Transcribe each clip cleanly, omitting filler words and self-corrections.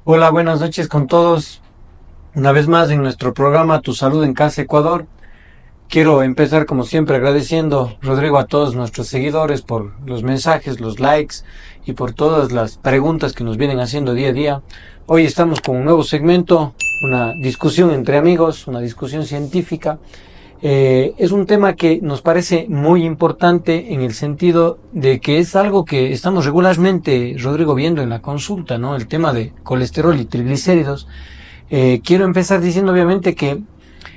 Hola, buenas noches con todos. Una vez más en nuestro programa Tu Salud en Casa Ecuador. Quiero empezar como siempre agradeciendo, Rodrigo, a todos nuestros seguidores por los mensajes, los likes y por todas las preguntas que nos vienen haciendo día a día. Hoy estamos con un nuevo segmento, una discusión entre amigos, una discusión científica. Es un tema que nos parece muy importante en el sentido de que es algo que estamos regularmente, Rodrigo, viendo en la consulta, ¿no? El tema de colesterol y triglicéridos. Quiero empezar diciendo obviamente que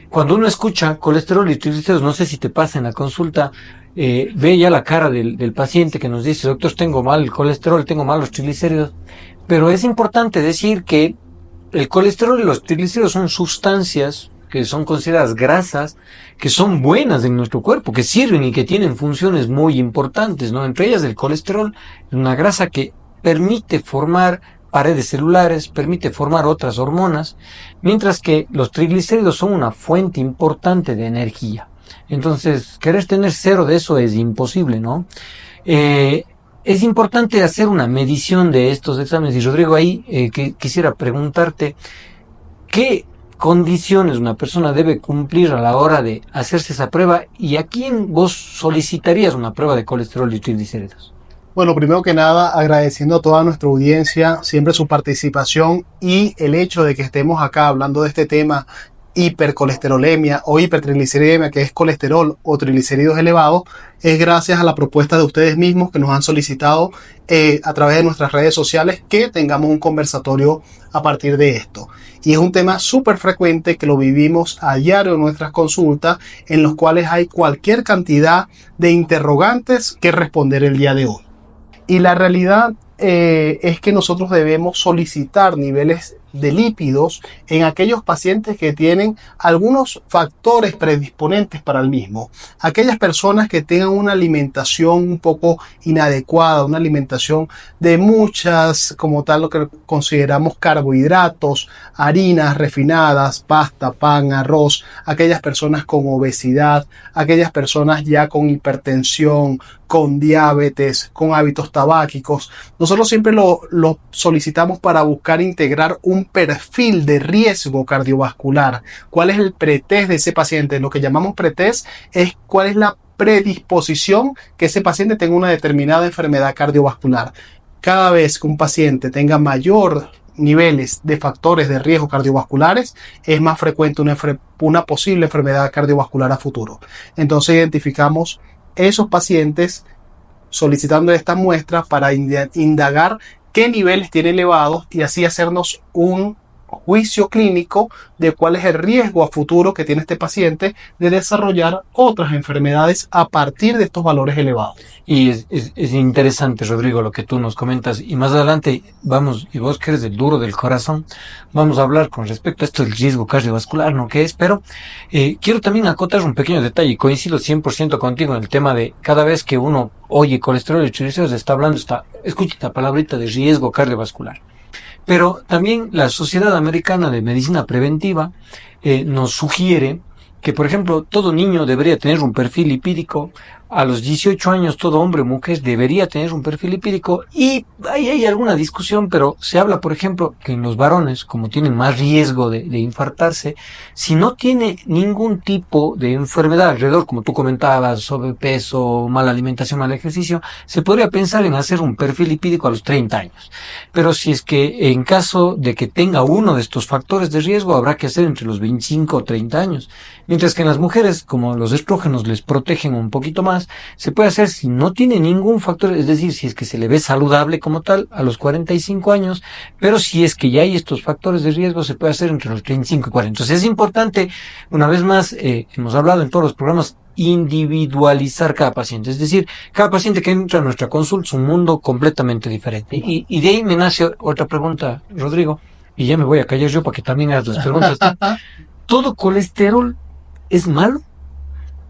cuando uno escucha colesterol y triglicéridos, no sé si te pasa en la consulta, ve ya la cara del paciente que nos dice: doctor, tengo mal el colesterol, tengo mal los triglicéridos. Pero es importante decir que el colesterol y los triglicéridos son sustancias que son consideradas grasas, que son buenas en nuestro cuerpo, que sirven y que tienen funciones muy importantes, ¿no? Entre ellas el colesterol es una grasa que permite formar paredes celulares, permite formar otras hormonas, mientras que los triglicéridos son una fuente importante de energía. Entonces, querer tener cero de eso es imposible, ¿no? Es importante hacer una medición de estos exámenes. Y Rodrigo, ahí quisiera preguntarte, ¿qué condiciones una persona debe cumplir a la hora de hacerse esa prueba y a quién vos solicitarías una prueba de colesterol y triglicéridos? Bueno, primero que nada, agradeciendo a toda nuestra audiencia siempre su participación y el hecho de que estemos acá hablando de este tema, hipercolesterolemia o hipertrigliceridemia, que es colesterol o triglicéridos elevados, es gracias a la propuesta de ustedes mismos que nos han solicitado a través de nuestras redes sociales que tengamos un conversatorio a partir de esto. Y es un tema súper frecuente que lo vivimos a diario en nuestras consultas, en los cuales hay cualquier cantidad de interrogantes que responder el día de hoy. Y la realidad es que nosotros debemos solicitar niveles de lípidos en aquellos pacientes que tienen algunos factores predisponentes para el mismo. Aquellas personas que tengan una alimentación un poco inadecuada, una alimentación de muchas, como tal, lo que consideramos carbohidratos, harinas refinadas, pasta, pan, arroz, aquellas personas con obesidad, aquellas personas ya con hipertensión, con diabetes, con hábitos tabáquicos. Nosotros siempre lo solicitamos para buscar integrar un perfil de riesgo cardiovascular. ¿Cuál es el pretest de ese paciente? Lo que llamamos pretest es cuál es la predisposición que ese paciente tenga una determinada enfermedad cardiovascular. Cada vez que un paciente tenga mayor niveles de factores de riesgo cardiovasculares, es más frecuente una posible enfermedad cardiovascular a futuro. Entonces identificamos esos pacientes solicitando estas muestras para indagar qué niveles tiene elevados y así hacernos un juicio clínico de cuál es el riesgo a futuro que tiene este paciente de desarrollar otras enfermedades a partir de estos valores elevados. Y es interesante, Rodrigo, lo que tú nos comentas. Y más adelante vamos, y vos que eres el duro del corazón, vamos a hablar con respecto a esto del riesgo cardiovascular, ¿no? ¿Qué es? Pero quiero también acotar un pequeño detalle. Coincido 100% contigo en el tema de cada vez que uno oye colesterol y triglicéridos, está hablando, escucha esta palabrita de riesgo cardiovascular. Pero también la Sociedad Americana de Medicina Preventiva nos sugiere que, por ejemplo, todo niño debería tener un perfil lipídico. A los 18 años todo hombre o mujer debería tener un perfil lipídico, y ahí hay alguna discusión, pero se habla, por ejemplo, que en los varones, como tienen más riesgo de infartarse, si no tiene ningún tipo de enfermedad alrededor, como tú comentabas, sobrepeso, mala alimentación, mal ejercicio, se podría pensar en hacer un perfil lipídico a los 30 años. Pero si es que en caso de que tenga uno de estos factores de riesgo, habrá que hacer entre los 25 o 30 años. Mientras que en las mujeres, como los estrógenos les protegen un poquito más, se puede hacer si no tiene ningún factor, es decir, si es que se le ve saludable como tal a los 45 años, pero si es que ya hay estos factores de riesgo, se puede hacer entre los 35 y 40. Entonces es importante, una vez más, hemos hablado en todos los programas, individualizar cada paciente. Es decir, cada paciente que entra a nuestra consulta es un mundo completamente diferente. Y de ahí me nace otra pregunta, Rodrigo, y ya me voy a callar yo para que también hagas las preguntas. ¿Todo colesterol es malo?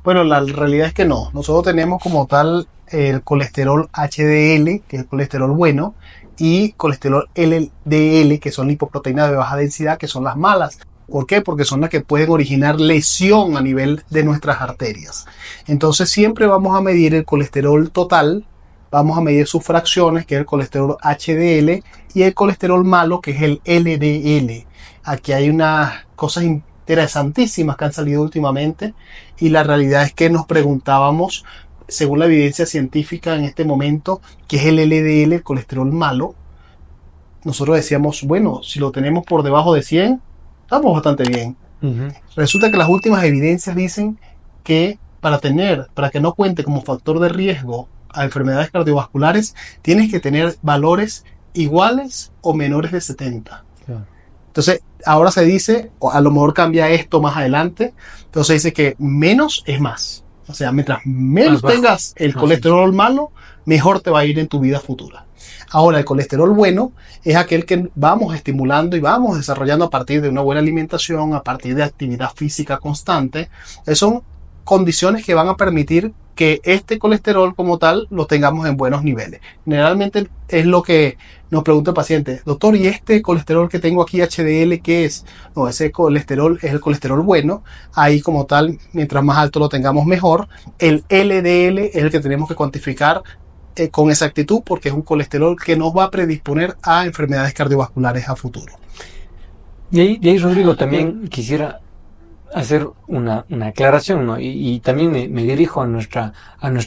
Bueno, la realidad es que no. Nosotros tenemos como tal el colesterol HDL, que es el colesterol bueno, y colesterol LDL, que son lipoproteínas de baja densidad, que son las malas. ¿Por qué? Porque son las que pueden originar lesión a nivel de nuestras arterias. Entonces siempre vamos a medir el colesterol total vamos a medir sus fracciones, que es el colesterol HDL, y el colesterol malo, que es el LDL. Aquí hay unas cosas interesantísimas que han salido últimamente, y la realidad es que nos preguntábamos, según la evidencia científica en este momento, qué es el LDL, el colesterol malo. Nosotros decíamos, bueno, si lo tenemos por debajo de 100, estamos bastante bien. Resulta que las últimas evidencias dicen que para que no cuente como factor de riesgo a enfermedades cardiovasculares, tienes que tener valores iguales o menores de 70. Claro. Entonces, ahora se dice, o a lo mejor cambia esto más adelante, pero se dice que menos es más. O sea, mientras menos tengas el colesterol malo, mejor te va a ir en tu vida futura. Ahora, el colesterol bueno es aquel que vamos estimulando y vamos desarrollando a partir de una buena alimentación, a partir de actividad física constante. Son condiciones que van a permitir que este colesterol como tal lo tengamos en buenos niveles. Generalmente es lo que nos pregunta el paciente: doctor, ¿y este colesterol que tengo aquí, HDL, qué es? No, ese colesterol es el colesterol bueno. Ahí como tal, mientras más alto lo tengamos mejor. El LDL es el que tenemos que cuantificar con exactitud, porque es un colesterol que nos va a predisponer a enfermedades cardiovasculares a futuro. Y ahí Rodrigo, también quisiera hacer una aclaración, ¿no? Y también me dirijo a nuestra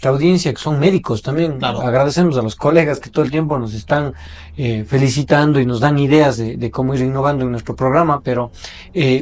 audiencia, que son médicos también. Claro. Agradecemos a los colegas que todo el tiempo nos están felicitando y nos dan ideas de cómo ir innovando en nuestro programa, pero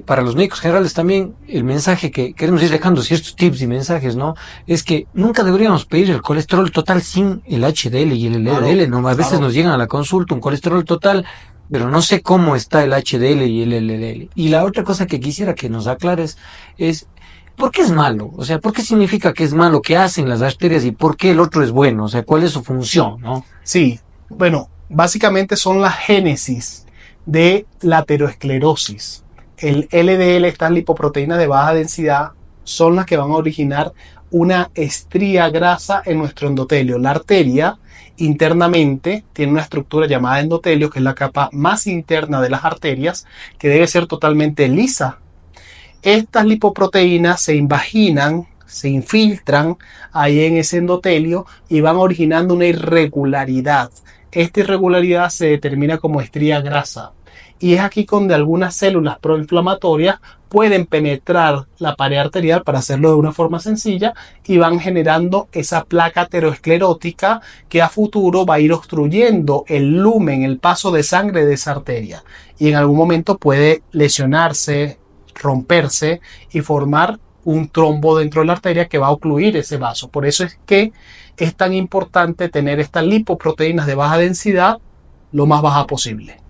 para los médicos generales también el mensaje que queremos ir dejando, ciertos tips y mensajes, ¿no? Es que nunca deberíamos pedir el colesterol total sin el HDL y el LDL, claro, ¿no? A veces nos llegan a la consulta un colesterol total, pero no sé cómo está el HDL y el LDL. Y la otra cosa que quisiera que nos aclares es, ¿por qué es malo? O sea, ¿por qué significa que es malo? ¿Qué hacen las arterias y por qué el otro es bueno? O sea, ¿cuál es su función, no? Sí, bueno, básicamente son la génesis de la aterosclerosis. El LDL, estas lipoproteínas de baja densidad, son las que van a originar una estría grasa en nuestro endotelio. La arteria internamente tiene una estructura llamada endotelio, que es la capa más interna de las arterias, que debe ser totalmente lisa. Estas lipoproteínas se invaginan, se infiltran ahí en ese endotelio y van originando una irregularidad. Esta irregularidad se determina como estría grasa. Y es aquí donde algunas células proinflamatorias pueden penetrar la pared arterial, para hacerlo de una forma sencilla, y van generando esa placa aterosclerótica que a futuro va a ir obstruyendo el lumen, el paso de sangre de esa arteria. Y en algún momento puede lesionarse, romperse y formar un trombo dentro de la arteria que va a ocluir ese vaso. Por eso es que es tan importante tener estas lipoproteínas de baja densidad lo más baja posible.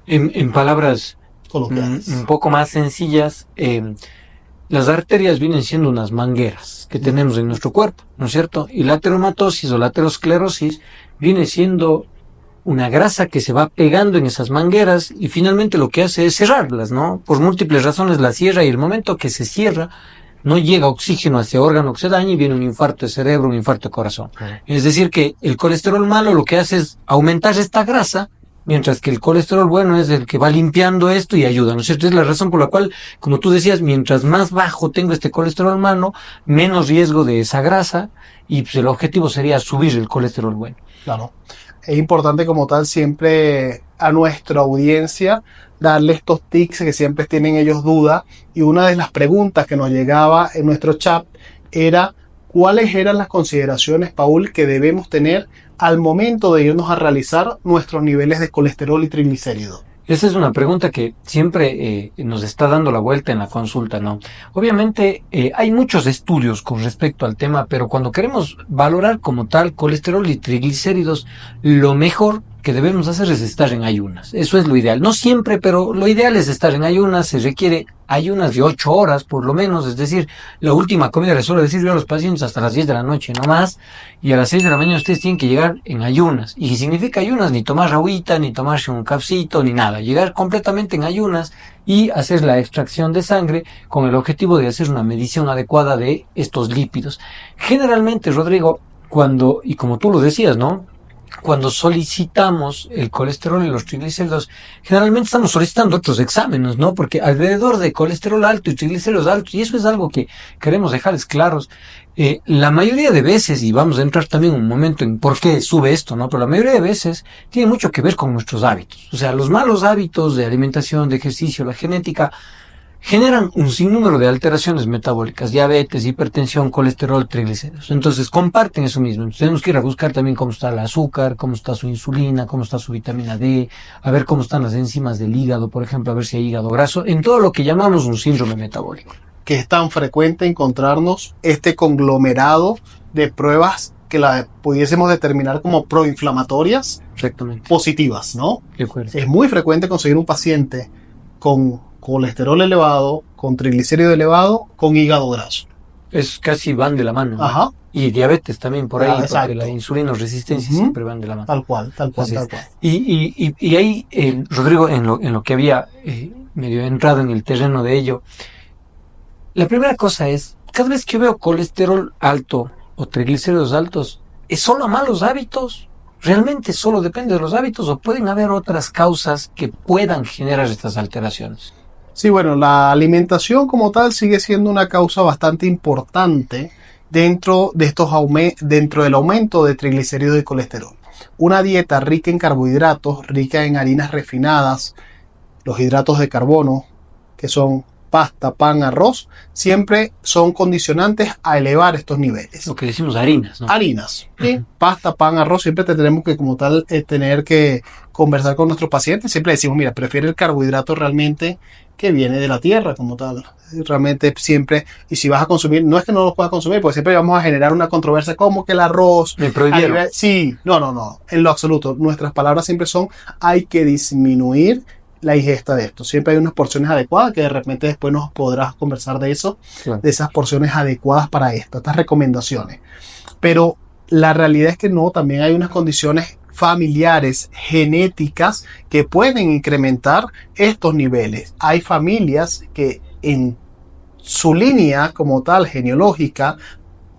En palabras un poco más sencillas, las arterias vienen siendo unas mangueras que tenemos en nuestro cuerpo, ¿no es cierto? Y la ateromatosis o la aterosclerosis viene siendo una grasa que se va pegando en esas mangueras y finalmente lo que hace es cerrarlas, ¿no? Por múltiples razones la cierra, y el momento que se cierra no llega oxígeno a ese órgano que se daña y viene un infarto de cerebro, un infarto de corazón. Es decir, que el colesterol malo lo que hace es aumentar esta grasa, mientras que el colesterol bueno es el que va limpiando esto y ayuda, ¿no es cierto? Es la razón por la cual, como tú decías, mientras más bajo tengo este colesterol malo, menos riesgo de esa grasa, y pues el objetivo sería subir el colesterol bueno. Claro. Es importante como tal siempre a nuestra audiencia darle estos tips que siempre tienen ellos dudas, y una de las preguntas que nos llegaba en nuestro chat era: ¿cuáles eran las consideraciones, Paul, que debemos tener al momento de irnos a realizar nuestros niveles de colesterol y triglicéridos? Esa es una pregunta que siempre nos está dando la vuelta en la consulta, ¿no? Obviamente hay muchos estudios con respecto al tema, pero cuando queremos valorar como tal colesterol y triglicéridos, lo mejor que debemos hacer es estar en ayunas. Eso es lo ideal. No siempre, pero lo ideal es estar en ayunas. Se requiere ayunas de 8 horas por lo menos, es decir, la última comida les suelo decir yo a los pacientes hasta las 10 de la noche, no más, y a las 6 de la mañana ustedes tienen que llegar en ayunas. Y significa ayunas, ni tomar agüita, ni tomarse un cafecito, ni nada. Llegar completamente en ayunas y hacer la extracción de sangre con el objetivo de hacer una medición adecuada de estos lípidos. Generalmente, Rodrigo, cuando, y como tú lo decías, ¿no?, cuando solicitamos el colesterol y los triglicéridos, generalmente estamos solicitando otros exámenes, ¿no? Porque alrededor de colesterol alto y triglicéridos altos, y eso es algo que queremos dejarles claros, la mayoría de veces, y vamos a entrar también un momento en por qué sube esto, ¿no? Pero la mayoría de veces tiene mucho que ver con nuestros hábitos. O sea, los malos hábitos de alimentación, de ejercicio, la genética, generan un sinnúmero de alteraciones metabólicas, diabetes, hipertensión, colesterol, triglicéridos. Entonces comparten eso mismo. Entonces, tenemos que ir a buscar también cómo está el azúcar, cómo está su insulina, cómo está su vitamina D, a ver cómo están las enzimas del hígado, por ejemplo, a ver si hay hígado graso, en todo lo que llamamos un síndrome metabólico. Que es tan frecuente encontrarnos este conglomerado de pruebas que la pudiésemos determinar como proinflamatorias positivas, ¿no? De acuerdo. Es muy frecuente conseguir un paciente con colesterol elevado, con triglicérido elevado, con hígado graso. Es casi van de la mano, ¿no? Ajá. Y diabetes también por ahí, porque exacto. la insulina resistencia siempre van de la mano. Tal cual. Y ahí, Rodrigo, en lo que había medio entrado en el terreno de ello, la primera cosa es, cada vez que yo veo colesterol alto o triglicéridos altos, ¿es solo a malos hábitos? ¿Realmente solo depende de los hábitos o pueden haber otras causas que puedan generar estas alteraciones? Sí, bueno, la alimentación como tal sigue siendo una causa bastante importante dentro del aumento de triglicéridos y colesterol. Una dieta rica en carbohidratos, rica en harinas refinadas, los hidratos de carbono, que son pasta, pan, arroz, siempre son condicionantes a elevar estos niveles. Lo que decimos harinas, ¿no? Harinas, ¿sí? Pasta, pan, arroz, siempre tenemos que como tal tener que conversar con nuestros pacientes. Siempre decimos, mira, prefiere el carbohidrato realmente que viene de la tierra como tal. Realmente siempre, y si vas a consumir, no es que no los puedas consumir, porque siempre vamos a generar una controversia como que el arroz... Me prohibieron. Sí, no, en lo absoluto. Nuestras palabras siempre son, hay que disminuir la ingesta de esto. Siempre hay unas porciones adecuadas que de repente después nos podrás conversar de eso, claro, de esas porciones adecuadas para estas recomendaciones. Pero la realidad es que no, también hay unas condiciones familiares, genéticas, que pueden incrementar estos niveles. Hay familias que en su línea como tal genealógica,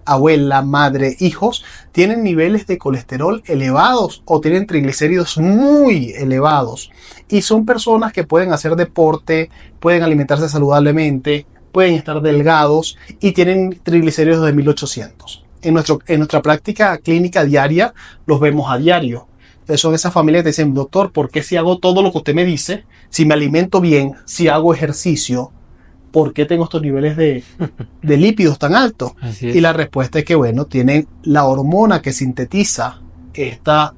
abuela, madre, hijos, tienen niveles de colesterol elevados o tienen triglicéridos muy elevados. Y son personas que pueden hacer deporte, pueden alimentarse saludablemente, pueden estar delgados y tienen triglicéridos de 1800. En nuestra práctica clínica diaria los vemos a diario. Entonces son esas familias que te dicen, doctor, ¿por qué si hago todo lo que usted me dice, si me alimento bien, si hago ejercicio, ¿por qué tengo estos niveles de lípidos tan altos? Y la respuesta es que, bueno, tienen la hormona que sintetiza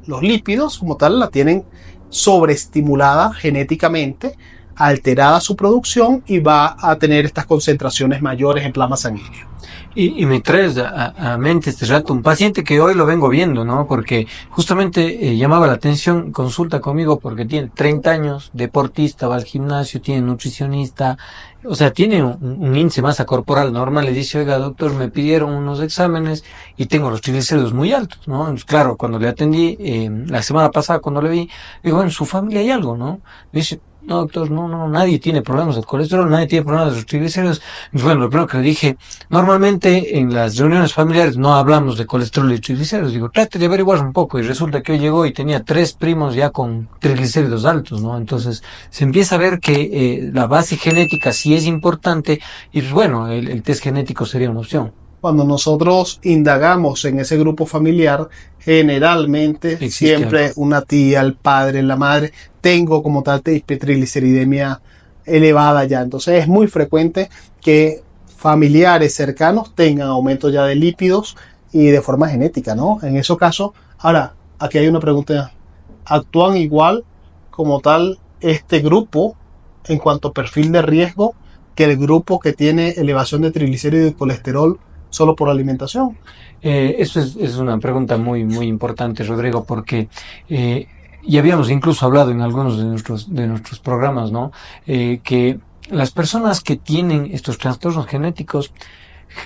los lípidos, como tal, la tienen sobreestimulada genéticamente, alterada su producción y va a tener estas concentraciones mayores en plasma sanguíneo. Y me traes a mente este rato un paciente que hoy lo vengo viendo, ¿no? Porque justamente llamaba la atención, consulta conmigo porque tiene 30 años, deportista, va al gimnasio, tiene nutricionista, o sea, tiene un índice de masa corporal normal. Le dice, oiga, doctor, me pidieron unos exámenes y tengo los triglicéridos muy altos, ¿no? Entonces, claro, cuando le atendí, la semana pasada cuando le vi, digo, bueno, en su familia hay algo, ¿no? Me dice, no, doctor, no, nadie tiene problemas de colesterol, nadie tiene problemas de los triglicéridos. Bueno, lo primero que le dije, normalmente en las reuniones familiares no hablamos de colesterol y triglicéridos. Digo, trate de averiguar un poco. Y resulta que hoy llegó y tenía 3 primos ya con triglicéridos altos, ¿no? Entonces, se empieza a ver que la base genética sí es importante y, bueno, el test genético sería una opción. Cuando nosotros indagamos en ese grupo familiar, generalmente existe siempre algo. Una tía, el padre, la madre, tengo como tal trigliceridemia elevada ya. Entonces es muy frecuente que familiares cercanos tengan aumento ya de lípidos y de forma genética, ¿no? En esos casos, ahora, aquí hay una pregunta. ¿Actúan igual como tal este grupo en cuanto a perfil de riesgo que el grupo que tiene elevación de triglicéridos y colesterol solo por alimentación? Eso es una pregunta muy importante, Rodrigo, porque ya habíamos incluso hablado en algunos de nuestros programas, ¿no? Que las personas que tienen estos trastornos genéticos,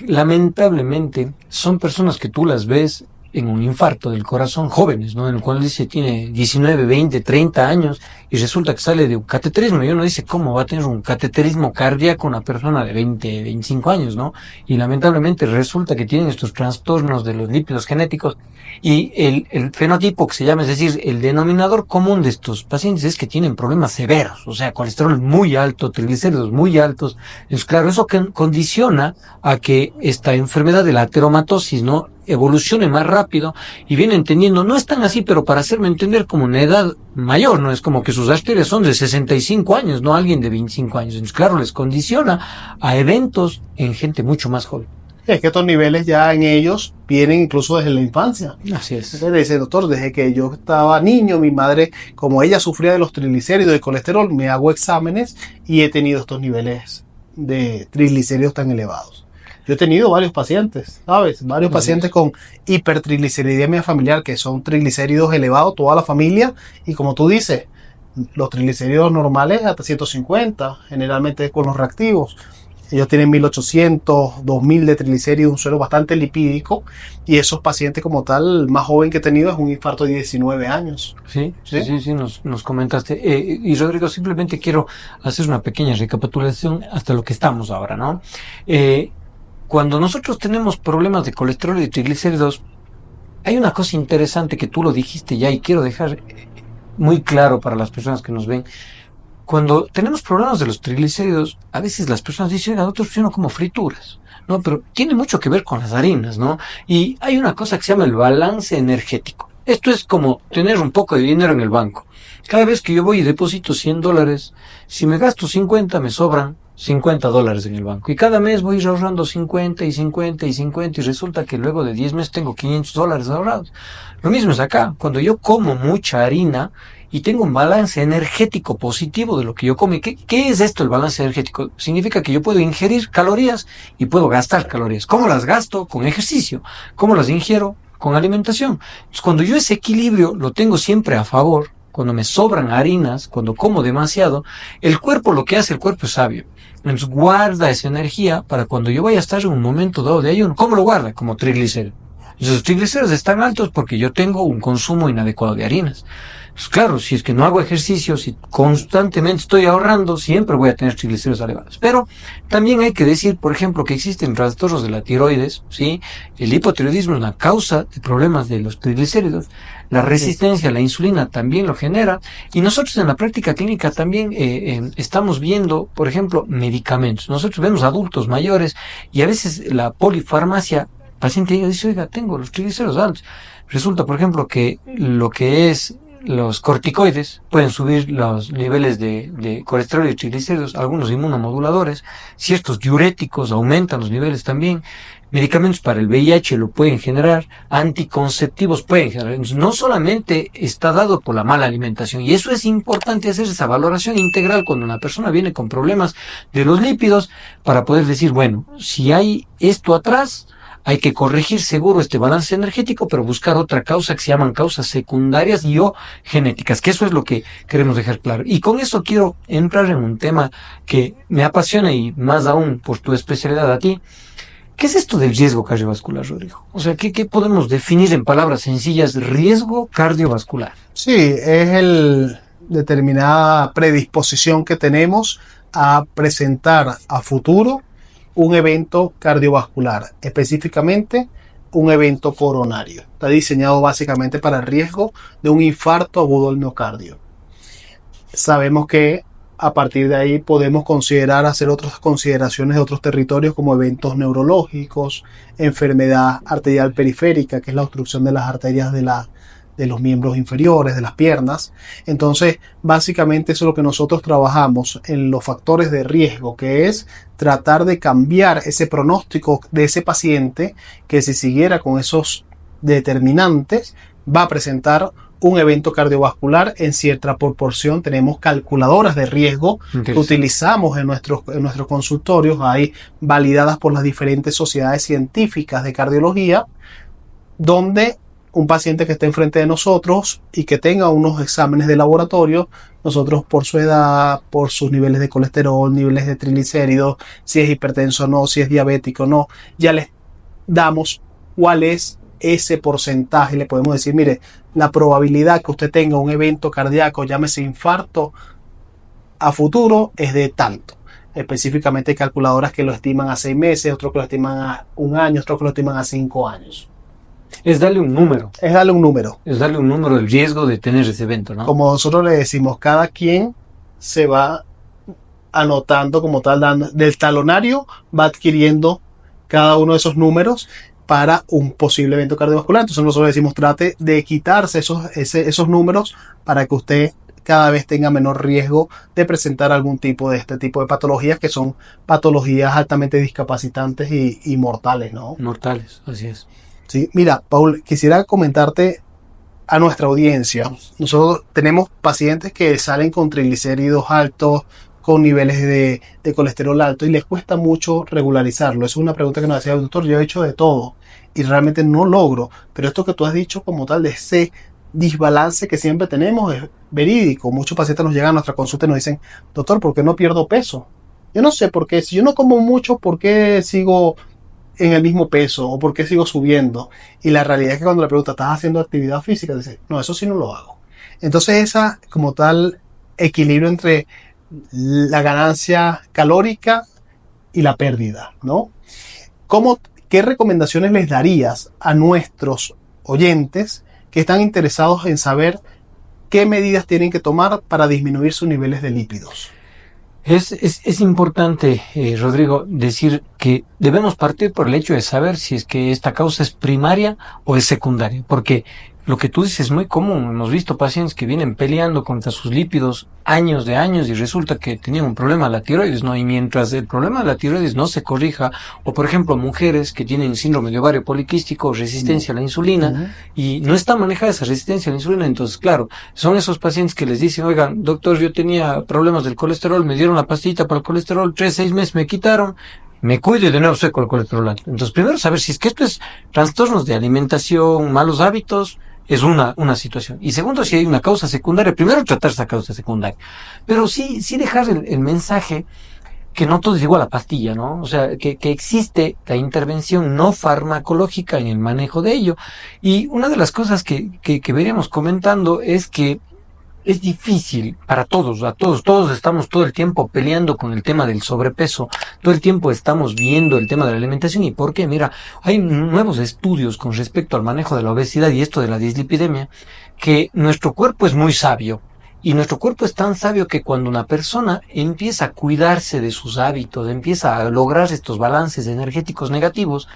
lamentablemente, son personas que tú las ves en un infarto del corazón, jóvenes, ¿no? En el cual dice tiene 19, 20, 30 años y resulta que sale de un cateterismo. Y uno dice, ¿cómo va a tener un cateterismo cardíaco una persona de 20, 25 años, ¿no? Y lamentablemente resulta que tienen estos trastornos de los lípidos genéticos y el fenotipo que se llama, es decir, el denominador común de estos pacientes es que tienen problemas severos, o sea, colesterol muy alto, triglicéridos muy altos. Entonces, claro, eso condiciona a que esta enfermedad de la ateromatosis, ¿no?, evolucione más rápido y viene entendiendo, no es tan así, pero para hacerme entender como una edad mayor, no es como que sus arterias son de 65 años, no alguien de 25 años. Entonces, claro, les condiciona a eventos en gente mucho más joven. Es que estos niveles ya en ellos vienen incluso desde la infancia. Así es. Entonces dice, doctor, desde que yo estaba niño, mi madre, como ella sufría de los triglicéridos y de colesterol, me hago exámenes y he tenido estos niveles de triglicéridos tan elevados. Yo he tenido varios pacientes, ¿sabes? Varios pacientes con hipertrigliceridemia familiar, que son triglicéridos elevados, toda la familia, y como tú dices, los triglicéridos normales hasta 150, generalmente con los reactivos. Ellos tienen 1800, 2000 de triglicéridos, un suelo bastante lipídico, y esos pacientes como tal, el más joven que he tenido es un infarto de 19 años. Sí, nos comentaste. Y Rodrigo, simplemente quiero hacer una pequeña recapitulación hasta lo que estamos ahora, ¿no? Cuando nosotros tenemos problemas de colesterol y triglicéridos, hay una cosa interesante que tú lo dijiste ya y quiero dejar muy claro para las personas que nos ven. Cuando tenemos problemas de los triglicéridos, a veces las personas dicen, oiga, doctor, yo no como frituras, ¿no? Pero tiene mucho que ver con las harinas, ¿no? Y hay una cosa que se llama el balance energético. Esto es como tener un poco de dinero en el banco. Cada vez que yo voy y deposito $100, si me gasto 50, me sobran $50 en el banco. Y cada mes voy ahorrando 50 y 50 y 50 y resulta que luego de 10 meses tengo $500 ahorrados. Lo mismo es acá. Cuando yo como mucha harina y tengo un balance energético positivo de lo que yo como. ¿Qué es esto el balance energético? Significa que yo puedo ingerir calorías y puedo gastar calorías. ¿Cómo las gasto? Con ejercicio. ¿Cómo las ingiero? Con alimentación. Entonces, cuando yo ese equilibrio lo tengo siempre a favor, cuando me sobran harinas, cuando como demasiado, el cuerpo, lo que hace el cuerpo es sabio. Entonces guarda esa energía para cuando yo vaya a estar en un momento dado de ayuno. ¿Cómo lo guarda? Como triglicéridos. Entonces los triglicéridos están altos porque yo tengo un consumo inadecuado de harinas. Pues claro, si es que no hago ejercicio, si constantemente estoy ahorrando, siempre voy a tener triglicéridos elevados. Pero también hay que decir, por ejemplo, que existen trastornos de la tiroides, ¿sí? El hipotiroidismo es una causa de problemas de los triglicéridos. La resistencia a la insulina también lo genera. Y nosotros en la práctica clínica también estamos viendo, por ejemplo, medicamentos. Nosotros vemos adultos mayores y a veces la polifarmacia, el paciente dice, oiga, tengo los triglicéridos altos. Resulta, por ejemplo, que lo que es los corticoides pueden subir los niveles de colesterol y triglicéridos, algunos inmunomoduladores, ciertos diuréticos aumentan los niveles también, medicamentos para el VIH lo pueden generar, anticonceptivos pueden generar. Entonces, no solamente está dado por la mala alimentación, y eso es importante hacer esa valoración integral cuando una persona viene con problemas de los lípidos para poder decir, bueno, si hay esto atrás, hay que corregir seguro este balance energético, pero buscar otra causa que se llaman causas secundarias y o genéticas, que eso es lo que queremos dejar claro. Y con eso quiero entrar en un tema que me apasiona y más aún por tu especialidad a ti. ¿Qué es esto del riesgo cardiovascular, Rodrigo? O sea, ¿qué podemos definir en palabras sencillas? Riesgo cardiovascular. Sí, es el determinada predisposición que tenemos a presentar a futuro un evento cardiovascular, específicamente un evento coronario. Está diseñado básicamente para el riesgo de un infarto agudo del miocardio. Sabemos que a partir de ahí podemos hacer otras consideraciones de otros territorios como eventos neurológicos, enfermedad arterial periférica, que es la obstrucción de las arterias de los miembros inferiores, de las piernas. Entonces, básicamente eso es lo que nosotros trabajamos en los factores de riesgo, que es tratar de cambiar ese pronóstico de ese paciente que si siguiera con esos determinantes va a presentar un evento cardiovascular en cierta proporción. Tenemos calculadoras de riesgo que utilizamos en nuestros consultorios, hay validadas por las diferentes sociedades científicas de cardiología, donde un paciente que esté enfrente de nosotros y que tenga unos exámenes de laboratorio, nosotros por su edad, por sus niveles de colesterol, niveles de triglicéridos, si es hipertenso o no, si es diabético o no, ya les damos cuál es ese porcentaje, le podemos decir, mire, la probabilidad que usted tenga un evento cardíaco, llámese infarto, a futuro es de tanto. Específicamente hay calculadoras que lo estiman a 6 meses, otros que lo estiman a 1 año, otros que lo estiman a 5 años. Es darle un número. Es darle un número. Es darle un número del riesgo de tener ese evento, ¿no? Como nosotros le decimos, cada quien se va anotando como tal, del talonario va adquiriendo cada uno de esos números para un posible evento cardiovascular. Entonces nosotros decimos, trate de quitarse esos números para que usted cada vez tenga menor riesgo de presentar algún tipo de este tipo de patologías, que son patologías altamente discapacitantes y mortales, ¿no? Mortales, así es. Sí, mira, Paul, quisiera comentarte a nuestra audiencia. Nosotros tenemos pacientes que salen con triglicéridos altos, con niveles de colesterol alto, y les cuesta mucho regularizarlo. Es una pregunta que nos hacía el doctor. Yo he hecho de todo y realmente no logro, pero esto que tú has dicho como tal de ese desbalance que siempre tenemos es verídico. Muchos pacientes nos llegan a nuestra consulta y nos dicen, doctor, ¿por qué no pierdo peso? Yo no sé por qué, si yo no como mucho, ¿por qué sigo en el mismo peso o por qué sigo subiendo? Y la realidad es que cuando le preguntas, ¿estás haciendo actividad física? Dice, no, eso sí no lo hago. Entonces esa como tal equilibrio entre la ganancia calórica y la pérdida, ¿no? ¿Qué recomendaciones les darías a nuestros oyentes que están interesados en saber qué medidas tienen que tomar para disminuir sus niveles de lípidos? Es importante, Rodrigo, decir que debemos partir por el hecho de saber si es que esta causa es primaria o es secundaria, porque lo que tú dices es muy común. Hemos visto pacientes que vienen peleando contra sus lípidos años de años y resulta que tenían un problema de la tiroides, ¿no? Y mientras el problema de la tiroides no se corrija, o por ejemplo mujeres que tienen síndrome de ovario poliquístico, resistencia a la insulina, y no está manejada esa resistencia a la insulina, entonces claro, son esos pacientes que les dicen, oigan, doctor, yo tenía problemas del colesterol, me dieron la pastillita para el colesterol, 3-6 meses me quitaron, me cuido y de nuevo estoy con el colesterol alto. Entonces primero saber si es que esto es trastornos de alimentación, malos hábitos, es una situación. Y segundo, si hay una causa secundaria, primero tratar esa causa secundaria. Pero sí dejar el mensaje que no todo es igual a pastilla, ¿no? O sea, que existe la intervención no farmacológica en el manejo de ello. Y una de las cosas que veníamos comentando es que es difícil para todos, todos estamos todo el tiempo peleando con el tema del sobrepeso, todo el tiempo estamos viendo el tema de la alimentación. ¿Y por qué? Mira, hay nuevos estudios con respecto al manejo de la obesidad y esto de la dislipidemia, que nuestro cuerpo es muy sabio. Y nuestro cuerpo es tan sabio que cuando una persona empieza a cuidarse de sus hábitos, empieza a lograr estos balances energéticos negativos,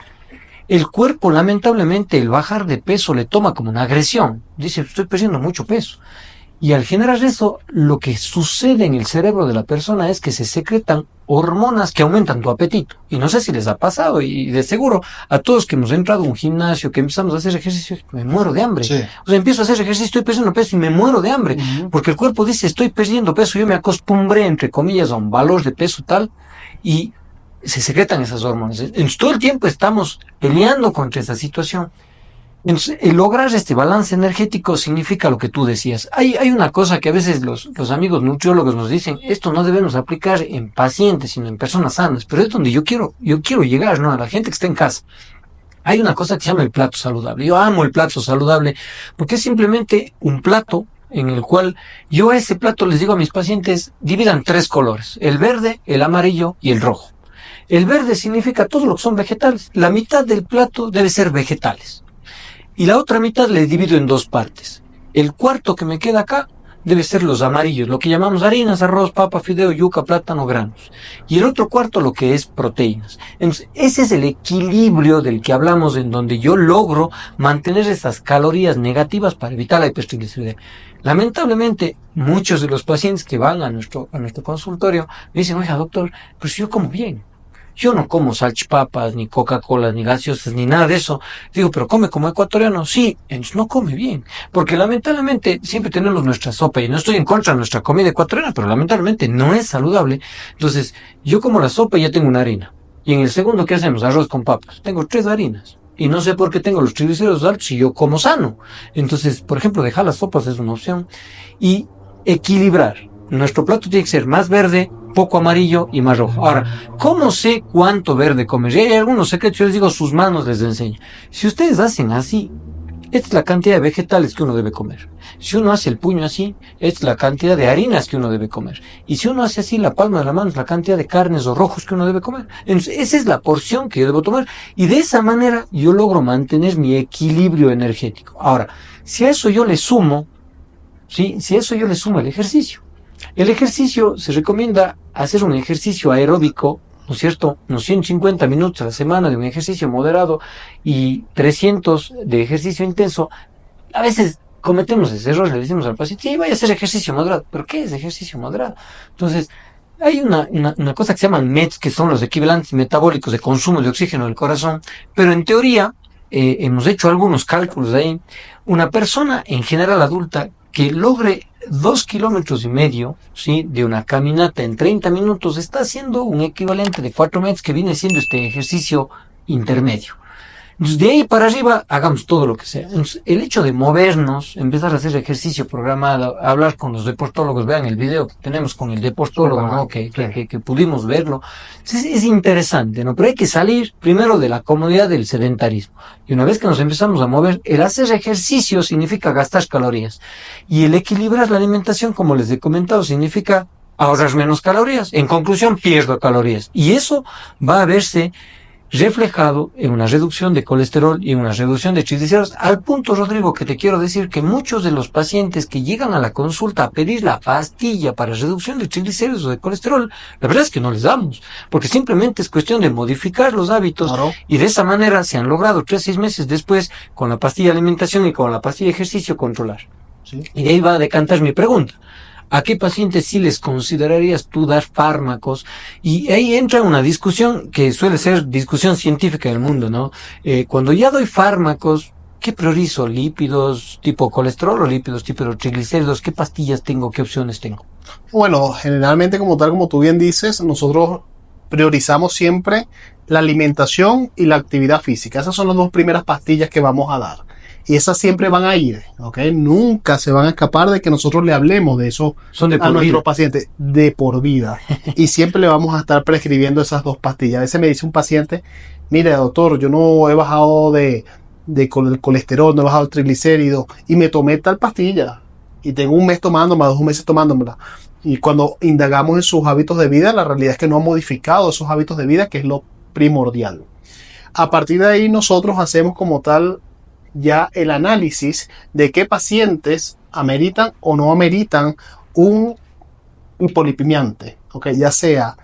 el cuerpo, lamentablemente, el bajar de peso le toma como una agresión. Dice, estoy perdiendo mucho peso. Y al generar eso, lo que sucede en el cerebro de la persona es que se secretan hormonas que aumentan tu apetito. Y no sé si les ha pasado, y de seguro a todos que hemos entrado a un gimnasio, que empezamos a hacer ejercicio, me muero de hambre. Sí. O sea, empiezo a hacer ejercicio, estoy perdiendo peso y me muero de hambre. Porque el cuerpo dice, estoy perdiendo peso. Yo me acostumbré, entre comillas, a un valor de peso tal, y se secretan esas hormonas. Entonces, todo el tiempo estamos peleando contra esa situación. Entonces, el lograr este balance energético significa lo que tú decías. Hay una cosa que a veces los amigos nutriólogos nos dicen, esto no debemos aplicar en pacientes, sino en personas sanas, pero es donde yo quiero llegar, ¿no? A la gente que está en casa. Hay una cosa que se llama el plato saludable. Yo amo el plato saludable porque es simplemente un plato en el cual yo a ese plato les digo a mis pacientes, dividan 3 colores, el verde, el amarillo y el rojo. El verde significa todo lo que son vegetales. La mitad del plato debe ser vegetales. Y la otra mitad le divido en 2 partes. El cuarto que me queda acá debe ser los amarillos, lo que llamamos harinas, arroz, papa, fideo, yuca, plátano, granos. Y el otro cuarto lo que es proteínas. Entonces, ese es el equilibrio del que hablamos, en donde yo logro mantener esas calorías negativas para evitar la hipertrigliceridemia. Lamentablemente, muchos de los pacientes que van a nuestro consultorio me dicen, oiga, doctor, pero si yo como bien. Yo no como salchipapas, ni Coca-Cola, ni gaseosas, ni nada de eso. Digo, ¿pero come como ecuatoriano? Sí, entonces no come bien. Porque lamentablemente siempre tenemos nuestra sopa, y no estoy en contra de nuestra comida ecuatoriana, pero lamentablemente no es saludable. Entonces, yo como la sopa y ya tengo una harina. Y en el segundo, ¿qué hacemos? Arroz con papas. Tengo 3 harinas. Y no sé por qué tengo los triglicéridos altos si yo como sano. Entonces, por ejemplo, dejar las sopas es una opción. Y equilibrar. Nuestro plato tiene que ser más verde poco amarillo y más rojo. Ahora, ¿cómo sé cuánto verde comer? Y hay algunos secretos, yo les digo, sus manos les enseño. Si ustedes hacen así, esta es la cantidad de vegetales que uno debe comer. Si uno hace el puño así, esta es la cantidad de harinas que uno debe comer. Y si uno hace así la palma de la mano, es la cantidad de carnes o rojos que uno debe comer. Entonces, esa es la porción que yo debo tomar. Y de esa manera yo logro mantener mi equilibrio energético. Ahora, si a eso yo le sumo, ¿sí? Si a eso yo le sumo el ejercicio. El ejercicio se recomienda hacer un ejercicio aeróbico, ¿no es cierto? Unos 150 minutos a la semana de un ejercicio moderado y 300 de ejercicio intenso. A veces cometemos ese error, le decimos al paciente, sí, vaya a hacer ejercicio moderado. ¿Pero qué es ejercicio moderado? Entonces, hay una cosa que se llaman METs, que son los equivalentes metabólicos de consumo de oxígeno del corazón, pero en teoría, hemos hecho algunos cálculos ahí. Una persona en general adulta que logre 2,5 kilómetros, ¿sí?, de una caminata en 30 minutos, está haciendo un equivalente de 4 metros, que viene siendo este ejercicio intermedio. Entonces, de ahí para arriba, hagamos todo lo que sea. Entonces, el hecho de movernos, empezar a hacer ejercicio programado, hablar con los deportólogos, vean el video que tenemos con el deportólogo, ¿no? Que pudimos verlo. Entonces, es interesante, ¿no? Pero hay que salir primero de la comodidad del sedentarismo. Y una vez que nos empezamos a mover, el hacer ejercicio significa gastar calorías. Y el equilibrar la alimentación, como les he comentado, significa ahorrar menos calorías. En conclusión, pierdo calorías. Y eso va a verse reflejado en una reducción de colesterol y en una reducción de triglicéridos, al punto, Rodrigo, que te quiero decir que muchos de los pacientes que llegan a la consulta a pedir la pastilla para reducción de triglicéridos o de colesterol, la verdad es que no les damos, porque simplemente es cuestión de modificar los hábitos. Claro. Y de esa manera se han logrado 3-6 meses después, con la pastilla de alimentación y con la pastilla de ejercicio, controlar. ¿Sí? Y de ahí va a decantar mi pregunta. ¿A qué pacientes sí les considerarías tú dar fármacos? Y ahí entra una discusión que suele ser discusión científica del mundo, ¿no? Cuando ya doy fármacos, ¿qué priorizo? ¿Lípidos tipo colesterol o lípidos tipo triglicéridos? ¿Qué pastillas tengo? ¿Qué opciones tengo? Bueno, generalmente, como tal, como tú bien dices, nosotros priorizamos siempre la alimentación y la actividad física. Esas son las dos primeras pastillas que vamos a dar. Y esas siempre van a ir, ¿ok? Nunca se van a escapar de que nosotros le hablemos de eso a nuestros pacientes de por vida. Y siempre le vamos a estar prescribiendo esas dos pastillas. A veces me dice un paciente, mire, doctor, yo no he bajado de colesterol, no he bajado el triglicérido y me tomé tal pastilla. Y tengo un mes tomándomela, 2 meses tomándomela. Y cuando indagamos en sus hábitos de vida, la realidad es que no ha modificado esos hábitos de vida, que es lo primordial. A partir de ahí nosotros hacemos como tal ya el análisis de qué pacientes ameritan o no ameritan un hipolipemiante, ¿okay? Ya sea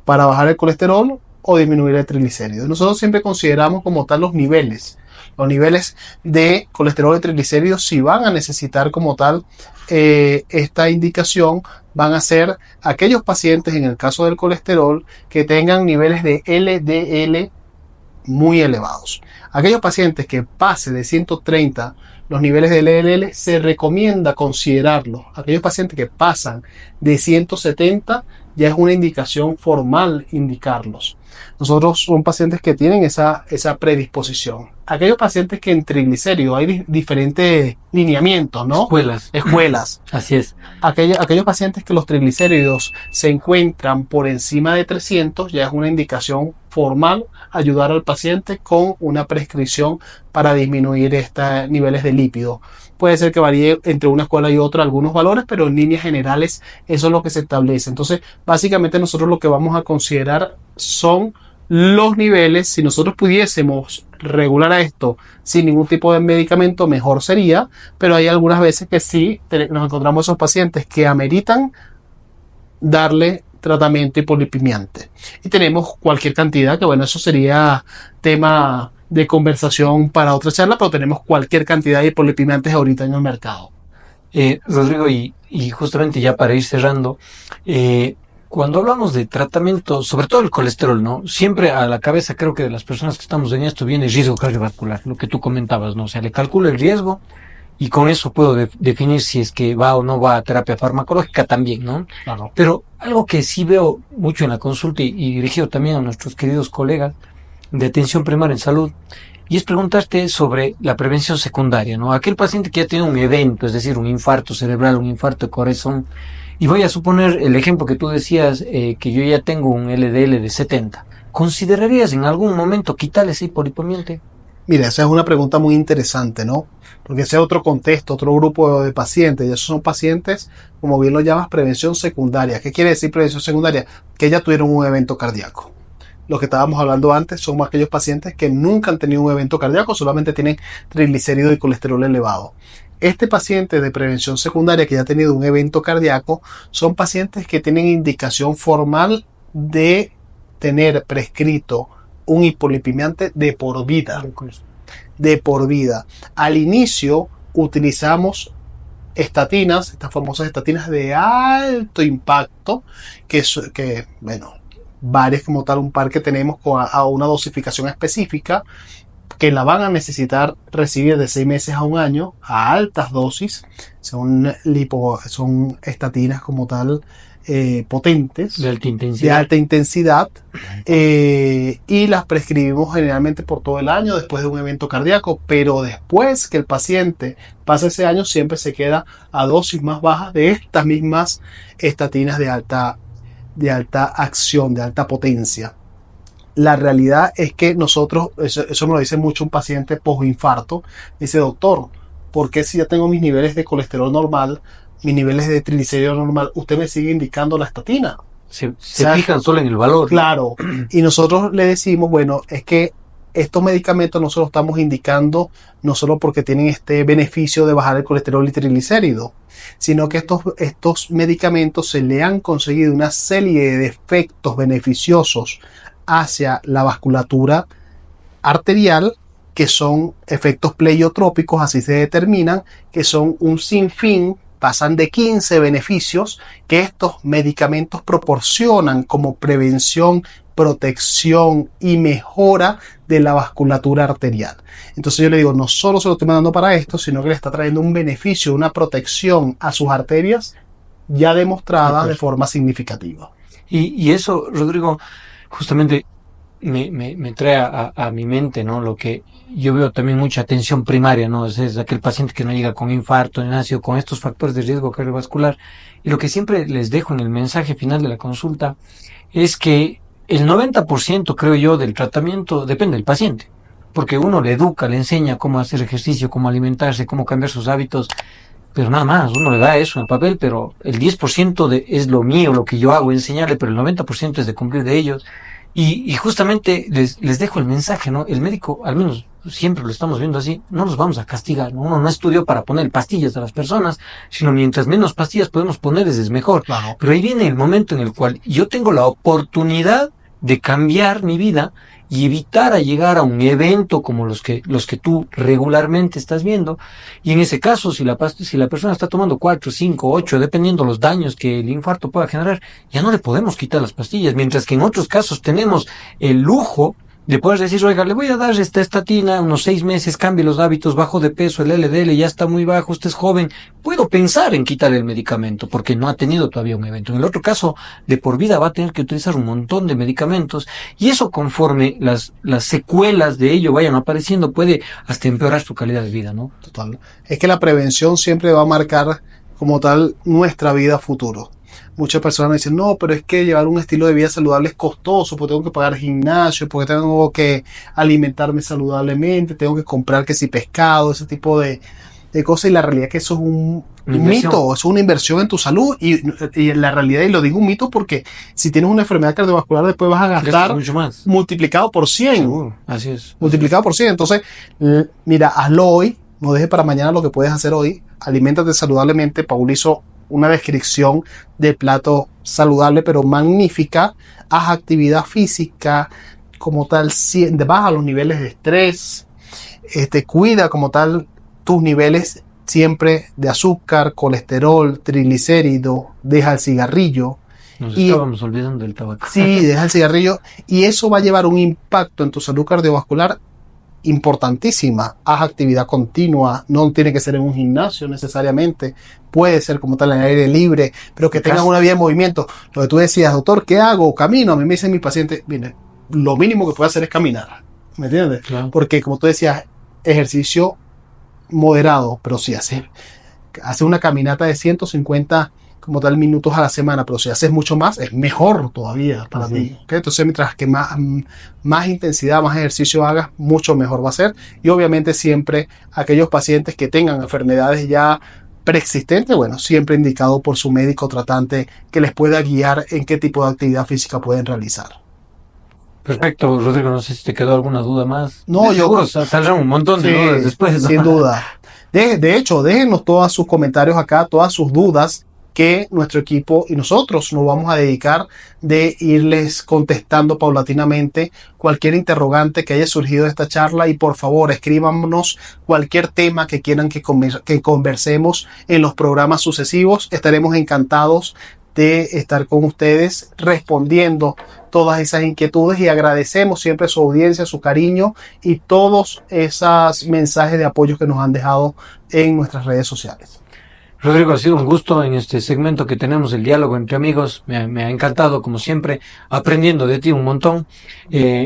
para bajar el colesterol o disminuir el triglicérido. Nosotros siempre consideramos como tal los niveles de colesterol y triglicéridos. Si van a necesitar como tal esta indicación, van a ser aquellos pacientes, en el caso del colesterol, que tengan niveles de LDL muy elevados. Aquellos pacientes que pase de 130 los niveles de LDL, se recomienda considerarlos. Aquellos pacientes que pasan de 170, ya es una indicación formal indicarlos. Nosotros son pacientes que tienen esa predisposición. Aquellos pacientes que en triglicéridos hay diferentes lineamientos, ¿no? Escuelas. Así es. Aquellos pacientes que los triglicéridos se encuentran por encima de 300, ya es una indicación formal ayudar al paciente con una prescripción para disminuir estos niveles de lípidos. Puede ser que varíe entre una escuela y otra algunos valores, pero en líneas generales eso es lo que se establece. Entonces, básicamente nosotros lo que vamos a considerar son los niveles. Si nosotros pudiésemos regular a esto sin ningún tipo de medicamento, mejor sería, pero hay algunas veces que sí nos encontramos esos pacientes que ameritan darle tratamiento hipolipemiante. Y tenemos cualquier cantidad, que bueno, eso sería tema de conversación para otra charla, pero tenemos cualquier cantidad de hipolipemiantes ahorita en el mercado. Rodrigo, y justamente ya para ir cerrando, cuando hablamos de tratamiento, sobre todo el colesterol, ¿no? Siempre a la cabeza, creo que de las personas que estamos en esto, viene el riesgo cardiovascular, lo que tú comentabas, ¿no? O sea, le calculo el riesgo y con eso puedo definir si es que va o no va a terapia farmacológica también, ¿no? Claro. Pero algo que sí veo mucho en la consulta y dirigido también a nuestros queridos colegas de atención primaria en salud, y es preguntarte sobre la prevención secundaria, ¿no? Aquel paciente que ya tiene un evento, es decir, un infarto cerebral, un infarto de corazón, Y voy a suponer el ejemplo que tú decías, que yo ya tengo un LDL de 70. ¿Considerarías en algún momento quitarle ese hipolipomiante? Mira, esa es una pregunta muy interesante, ¿no? Porque ese es otro contexto, otro grupo de pacientes. Y esos son pacientes, como bien lo llamas, prevención secundaria. ¿Qué quiere decir prevención secundaria? Que ya tuvieron un evento cardíaco. Lo que estábamos hablando antes son aquellos pacientes que nunca han tenido un evento cardíaco, solamente tienen triglicéridos y colesterol elevado. Este paciente de prevención secundaria que ya ha tenido un evento cardíaco son pacientes que tienen indicación formal de tener prescrito un hipolipemiante de por vida. De por vida. Al inicio utilizamos estatinas, estas famosas estatinas de alto impacto, bueno, varias como tal, un par que tenemos a una dosificación específica, que la van a necesitar recibir de 6 meses a un año a altas dosis. Son estatinas como tal, potentes, De alta de intensidad. alta intensidad, y las prescribimos generalmente por todo el año después de un evento cardíaco, pero después que el paciente pasa ese año siempre se queda a dosis más bajas de estas mismas estatinas de alta acción, de alta potencia. La realidad es que nosotros, eso me lo dice mucho un paciente postinfarto, dice: doctor, ¿por qué si ya tengo mis niveles de colesterol normal, mis niveles de triglicérido normal, usted me sigue indicando la estatina? Se fijan solo en el valor. Claro, y nosotros le decimos, bueno, es que estos medicamentos no se los estamos indicando no solo porque tienen este beneficio de bajar el colesterol y triglicérido, sino que estos medicamentos se le han conseguido una serie de efectos beneficiosos hacia la vasculatura arterial, que son efectos pleiotrópicos, así se determinan, que son un sinfín, pasan de 15 beneficios que estos medicamentos proporcionan como prevención, protección y mejora de la vasculatura arterial. Entonces yo le digo, no solo se lo estoy mandando para esto, sino que le está trayendo un beneficio, una protección a sus arterias ya demostrada de forma significativa. Y eso, Rodrigo, justamente me trae a mi mente, ¿no? Lo que yo veo también mucha atención primaria, ¿no? Es aquel paciente que no llega con infarto, ni nació con estos factores de riesgo cardiovascular. Y lo que siempre les dejo en el mensaje final de la consulta es que el 90%, creo yo, del tratamiento depende del paciente. Porque uno le educa, le enseña cómo hacer ejercicio, cómo alimentarse, cómo cambiar sus hábitos, pero nada más, uno le da eso en el papel, pero el 10% es lo mío, lo que yo hago, enseñarle, pero el 90% es de cumplir de ellos. Y justamente les dejo el mensaje, ¿no? El médico, al menos siempre lo estamos viendo así, no nos vamos a castigar, ¿no? Uno no estudió para poner pastillas a las personas, sino mientras menos pastillas podemos ponerles es mejor. Claro. Pero ahí viene el momento en el cual yo tengo la oportunidad de cambiar mi vida y evitar a llegar a un evento como los que tú regularmente estás viendo. Y en ese caso, si la persona está tomando 4, 5, 8, dependiendo los daños que el infarto pueda generar, ya no le podemos quitar las pastillas, mientras que en otros casos tenemos el lujo de poder decir: oiga, le voy a dar esta estatina unos 6 meses, cambie los hábitos, bajo de peso, el LDL ya está muy bajo, usted es joven, puedo pensar en quitar el medicamento porque no ha tenido todavía un evento. En el otro caso, de por vida va a tener que utilizar un montón de medicamentos, y eso, conforme las secuelas de ello vayan apareciendo, puede hasta empeorar su calidad de vida, ¿no? Total. Es que la prevención siempre va a marcar como tal nuestra vida futuro. Muchas personas me dicen: no, pero es que llevar un estilo de vida saludable es costoso, porque tengo que pagar gimnasio, porque tengo que alimentarme saludablemente, tengo que comprar que si pescado, ese tipo de cosas. Y la realidad es que eso es un mito, es una inversión en tu salud. Y en la realidad, y lo digo un mito, porque si tienes una enfermedad cardiovascular después vas a gastar mucho más, multiplicado por 100. Seguro, así es. Multiplicado por 100. Entonces, mira, hazlo hoy, no dejes para mañana lo que puedes hacer hoy. Aliméntate saludablemente. Paul hizo una descripción del plato saludable, pero magnífica. Haz actividad física como tal, baja los niveles de estrés, cuida como tal tus niveles siempre de azúcar, colesterol, triglicérido, deja el cigarrillo. Nos estábamos olvidando del tabaco. Sí, deja el cigarrillo, y eso va a llevar un impacto en tu salud cardiovascular importantísima. Haz actividad continua, no tiene que ser en un gimnasio necesariamente, puede ser como tal en el aire libre, pero que tengas una vida de movimiento. Lo que tú decías: doctor, ¿qué hago? Camino. A mí me dicen mis pacientes: mire, lo mínimo que puede hacer es caminar, ¿me entiendes? Claro. Porque, como tú decías, ejercicio moderado, pero sí hace una caminata de 150 como tal minutos a la semana, pero si haces mucho más, es mejor todavía para ti. ¿Okay? Entonces, mientras que más intensidad, más ejercicio hagas, mucho mejor va a ser. Y obviamente siempre aquellos pacientes que tengan enfermedades ya preexistentes, bueno, siempre indicado por su médico tratante que les pueda guiar en qué tipo de actividad física pueden realizar. Perfecto, Rodrigo, no sé si te quedó alguna duda más. No, yo Seguro saldrán un montón de dudas después, ¿no? sin duda. De hecho, déjenos todos sus comentarios acá, todas sus dudas, que nuestro equipo y nosotros nos vamos a dedicar de irles contestando paulatinamente cualquier interrogante que haya surgido de esta charla, y por favor escríbanos cualquier tema que quieran que conversemos en los programas sucesivos. Estaremos encantados de estar con ustedes respondiendo todas esas inquietudes, y agradecemos siempre su audiencia, su cariño y todos esos mensajes de apoyo que nos han dejado en nuestras redes sociales. Rodrigo, ha sido un gusto en este segmento que tenemos, el diálogo entre amigos. Me ha encantado, como siempre, aprendiendo de ti un montón.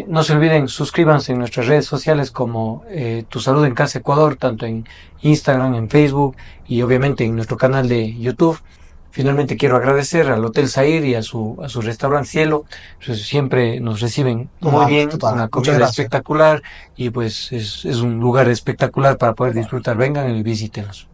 No se olviden, suscríbanse en nuestras redes sociales como Tu Salud en Casa Ecuador, tanto en Instagram, en Facebook y obviamente en nuestro canal de YouTube. Finalmente quiero agradecer al Hotel Zair y a su restaurante Cielo. Siempre nos reciben muy bien, una comida espectacular, y pues es un lugar espectacular para poder disfrutar. Vengan y visítenos.